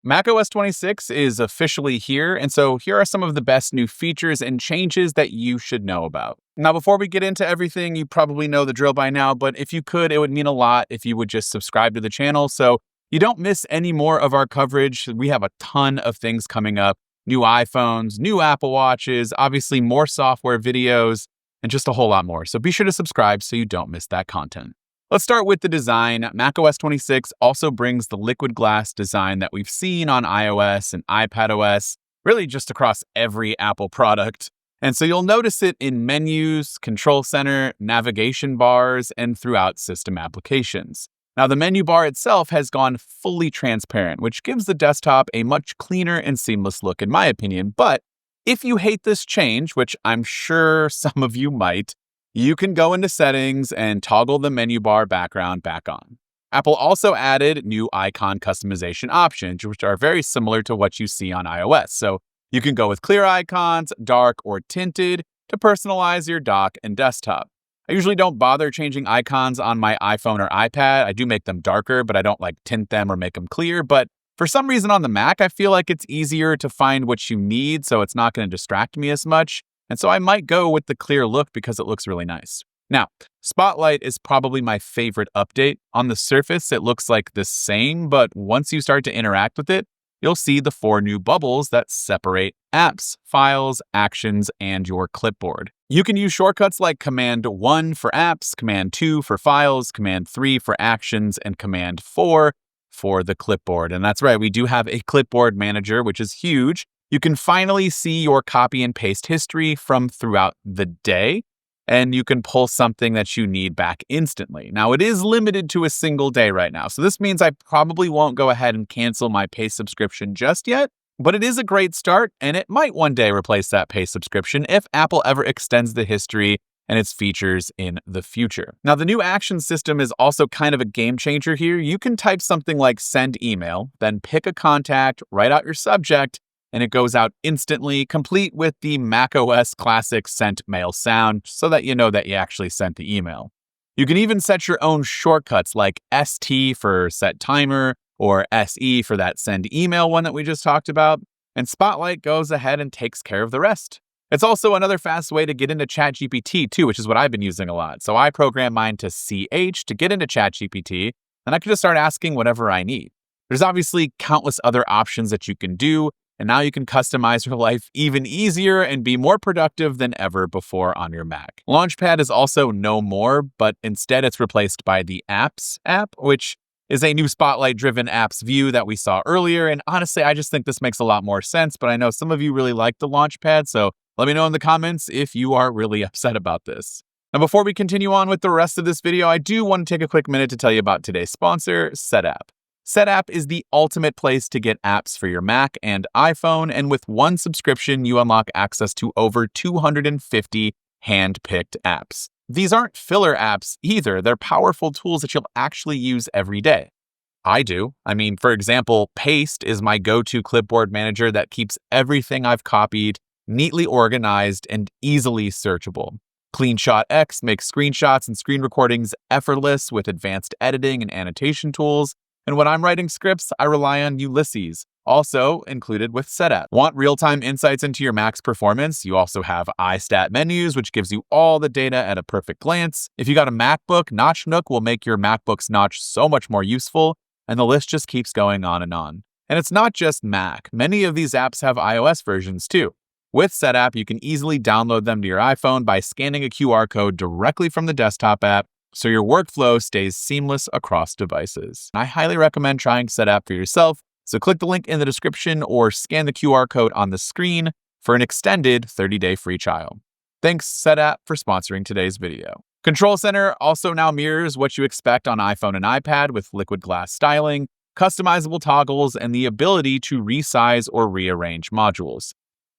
macOS 26 is officially here, and so here are some of the best new features and changes that you should know about. Now, before we get into everything, you probably know the drill by now, but if you could, it would mean a lot if you would just subscribe to the channel so you don't miss any more of our coverage. We have a ton of things coming up: new iPhones, new Apple Watches, obviously more software videos, and just a whole lot more. So be sure to subscribe so you don't miss that content. Let's start with the design. macOS 26 also brings the liquid glass design that we've seen on iOS and iPadOS, really just across every Apple product. And so you'll notice it in menus, control center, navigation bars, and throughout system applications. Now, the menu bar itself has gone fully transparent, which gives the desktop a much cleaner and seamless look, in my opinion. But if you hate this change, which I'm sure some of you might, you can go into settings and toggle the menu bar background back on. Apple also added new icon customization options, which are very similar to what you see on iOS. So you can go with clear icons, dark, or tinted to personalize your dock and desktop. I usually don't bother changing icons on my iPhone or iPad. I do make them darker, but I don't tint them or make them clear. But for some reason on the Mac, I feel like it's easier to find what you need, so it's not going to distract me as much. And so I might go with the clear look because it looks really nice. Now, Spotlight is probably my favorite update. On the surface, it looks like the same, but once you start to interact with it, you'll see the 4 new bubbles that separate apps, files, actions, and your clipboard. You can use shortcuts like Command 1 for apps, Command 2 for files, Command 3 for actions, and Command 4 for the clipboard. And that's right, we do have a clipboard manager, which is huge. You can finally see your copy and paste history from throughout the day, and you can pull something that you need back instantly. Now, it is limited to a single day right now, so this means I probably won't go ahead and cancel my Paste subscription just yet, but it is a great start, and it might one day replace that Paste subscription if Apple ever extends the history and its features in the future. Now, the new action system is also kind of a game changer here. You can type something like send email, then pick a contact, write out your subject, and it goes out instantly, complete with the macOS classic sent mail sound so that you know that you actually sent the email. You can even set your own shortcuts like ST for set timer or SE for that send email one that we just talked about, and Spotlight goes ahead and takes care of the rest. It's also another fast way to get into ChatGPT too, which is what I've been using a lot. So I program mine to CH to get into ChatGPT, and I can just start asking whatever I need. There's obviously countless other options that you can do, and now you can customize your life even easier and be more productive than ever before on your Mac. Launchpad is also no more, but instead it's replaced by the Apps app, which is a new Spotlight-driven apps view that we saw earlier. And honestly, I just think this makes a lot more sense, but I know some of you really like the Launchpad, so let me know in the comments if you are really upset about this. Now, before we continue on with the rest of this video, I do want to take a quick minute to tell you about today's sponsor, Setapp. Setapp is the ultimate place to get apps for your Mac and iPhone, and with one subscription, you unlock access to over 250 hand-picked apps. These aren't filler apps either. They're powerful tools that you'll actually use every day. I do. For example, Paste is my go-to clipboard manager that keeps everything I've copied neatly organized and easily searchable. CleanShot X makes screenshots and screen recordings effortless with advanced editing and annotation tools. And when I'm writing scripts, I rely on Ulysses, also included with Setapp. Want real-time insights into your Mac's performance? You also have iStat menus, which gives you all the data at a perfect glance. If you got a MacBook, Notch Nook will make your MacBook's notch so much more useful, and the list just keeps going on and on. And it's not just Mac. Many of these apps have iOS versions too. With Setapp, you can easily download them to your iPhone by scanning a QR code directly from the desktop app, so your workflow stays seamless across devices. I highly recommend trying Setapp for yourself, so click the link in the description or scan the QR code on the screen for an extended 30-day free trial. Thanks, Setapp, for sponsoring today's video. Control Center also now mirrors what you expect on iPhone and iPad with liquid glass styling, customizable toggles, and the ability to resize or rearrange modules.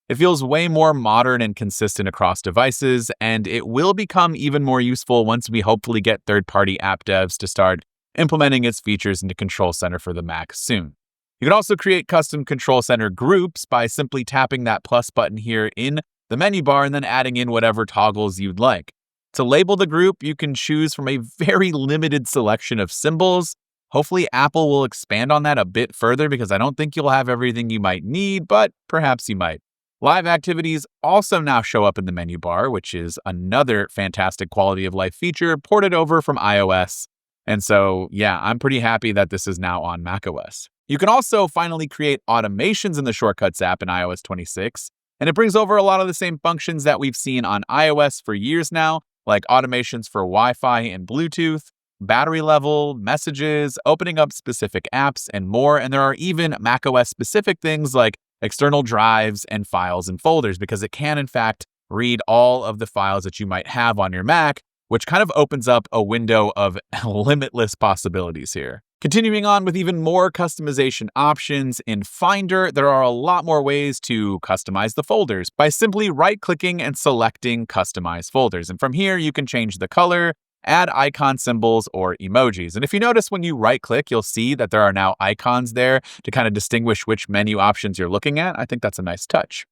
It feels way more modern and consistent across devices, and it will become even more useful once we hopefully get third-party app devs to start implementing its features into Control Center for the Mac soon. You can also create custom Control Center groups by simply tapping that plus button here in the menu bar and then adding in whatever toggles you'd like. To label the group, you can choose from a very limited selection of symbols, Hopefully, Apple will expand on that a bit further because I don't think you'll have everything you might need, but perhaps you might. Live activities also now show up in the menu bar, which is another fantastic quality of life feature ported over from iOS. And so, yeah, I'm pretty happy that this is now on macOS. You can also finally create automations in the Shortcuts app in iOS 26, and it brings over a lot of the same functions that we've seen on iOS for years now, like automations for Wi-Fi and Bluetooth, battery level, messages, opening up specific apps, and more. And there are even macOS specific things like external drives and files and folders, because it can, in fact, read all of the files that you might have on your Mac, which kind of opens up a window of limitless possibilities here. Continuing on with even more customization options, in Finder, there are a lot more ways to customize the folders by simply right-clicking and selecting Customize Folders. And from here, you can change the color, add icon symbols or emojis. And if you notice when you right-click, you'll see that there are now icons there to kind of distinguish which menu options you're looking at. I think that's a nice touch.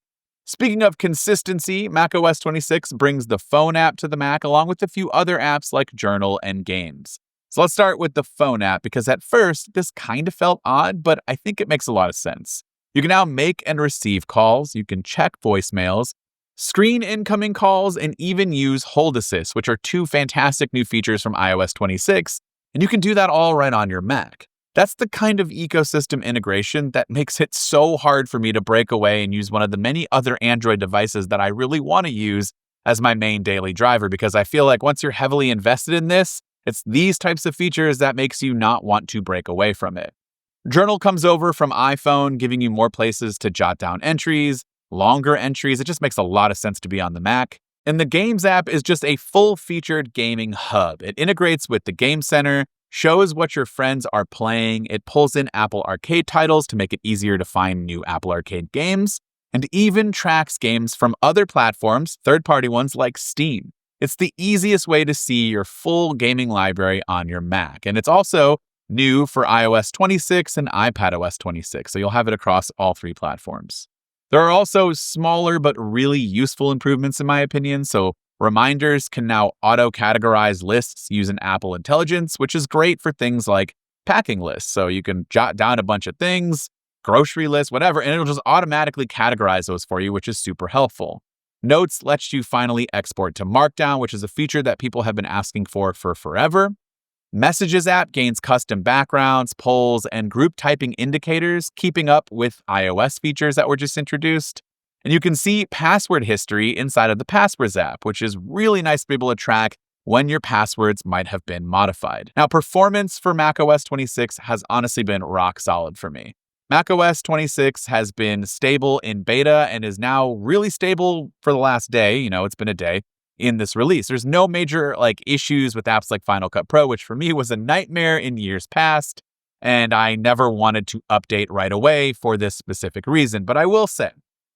Speaking of consistency, macOS 26 brings the phone app to the Mac along with a few other apps like Journal and Games. So let's start with the phone app, because at first this kind of felt odd, but I think it makes a lot of sense. You can now make and receive calls, you can check voicemails, screen incoming calls, and even use Hold Assist, which are two fantastic new features from iOS 26, and you can do that all right on your Mac. That's the kind of ecosystem integration that makes it so hard for me to break away and use one of the many other Android devices that I really want to use as my main daily driver, because I feel like once you're heavily invested in this, it's these types of features that makes you not want to break away from it. Journal comes over from iPhone, giving you more places to jot down entries, longer entries. It just makes a lot of sense to be on the Mac. And the Games app is just a full-featured gaming hub. It integrates with the Game Center, shows what your friends are playing, it pulls in Apple Arcade titles to make it easier to find new Apple Arcade games, and even tracks games from other platforms, third-party ones like Steam. It's the easiest way to see your full gaming library on your Mac. And it's also new for iOS 26 and iPadOS 26, so you'll have it across all three platforms. There are also smaller but really useful improvements in my opinion. So reminders can now auto-categorize lists using Apple Intelligence, which is great for things like packing lists. So you can jot down a bunch of things, grocery lists, whatever, and it'll just automatically categorize those for you, which is super helpful. Notes lets you finally export to Markdown, which is a feature that people have been asking for forever. Messages app gains custom backgrounds, polls, and group typing indicators, keeping up with iOS features that were just introduced. And you can see password history inside of the Passwords app, which is really nice to be able to track when your passwords might have been modified. Now, performance for macOS 26 has honestly been rock solid for me. macOS 26 has been stable in beta and is now really stable for the last day. It's been a day in this release. There's no major issues with apps like Final Cut Pro, which for me was a nightmare in years past, and I never wanted to update right away for this specific reason. But I will say,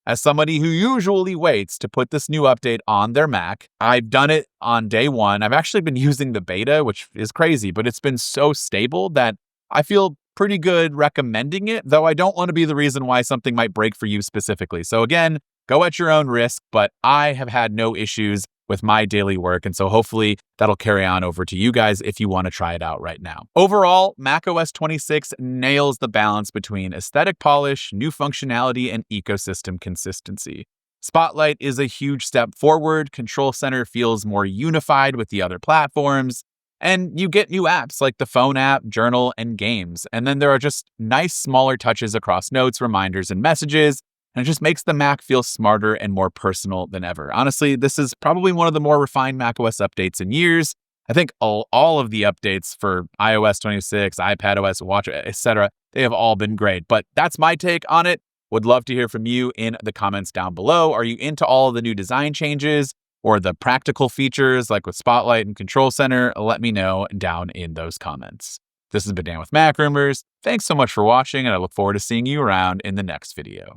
as somebody who usually waits to put this new update on their Mac, I've done it on day one. I've actually been using the beta, which is crazy, but it's been so stable that I feel pretty good recommending it, though I don't want to be the reason why something might break for you specifically. So again, go at your own risk, but I have had no issues with my daily work, and so hopefully that'll carry on over to you guys if you want to try it out right now. Overall, macOS 26 nails the balance between aesthetic polish, new functionality, and ecosystem consistency. Spotlight is a huge step forward, Control Center feels more unified with the other platforms, and you get new apps like the phone app, Journal, and Games. And then there are just nice smaller touches across notes, reminders, and messages, and it just makes the Mac feel smarter and more personal than ever. Honestly, this is probably one of the more refined macOS updates in years. I think all of the updates for iOS 26, iPadOS, Watch, etc., they have all been great. But that's my take on it. Would love to hear from you in the comments down below. Are you into all of the new design changes or the practical features like with Spotlight and Control Center? Let me know down in those comments. This has been Dan with MacRumors. Thanks so much for watching, and I look forward to seeing you around in the next video.